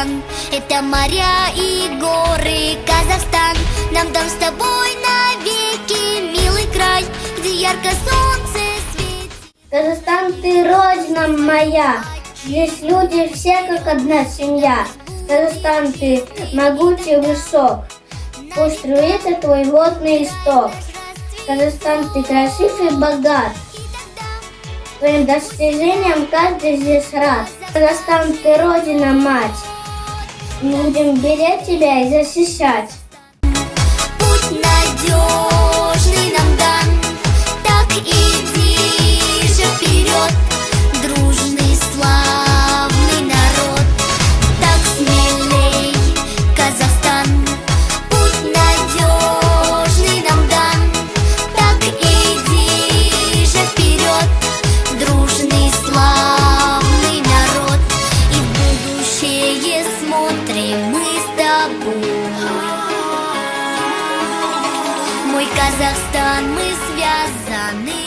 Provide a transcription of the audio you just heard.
Казахстан. Это моря и горы, Казахстан. Нам там с тобой навеки милый край, где ярко солнце светит. Казахстан, ты родина моя, здесь люди все как одна семья. Казахстан, ты могучий высок, пусть струится твой водный исток. Казахстан, ты красив и богат, твоим достижениям каждый здесь рад. Казахстан, ты родина мать, мы будем беречь тебя и защищать. Путь надежный нам дан, так иди же вперед, дружный, славный народ. Так смелей, Казахстан, путь надежный нам дан, так иди же вперед, дружный, славный народ. И в будущее смотрим мы с тобой. Мой Казахстан, мы связаны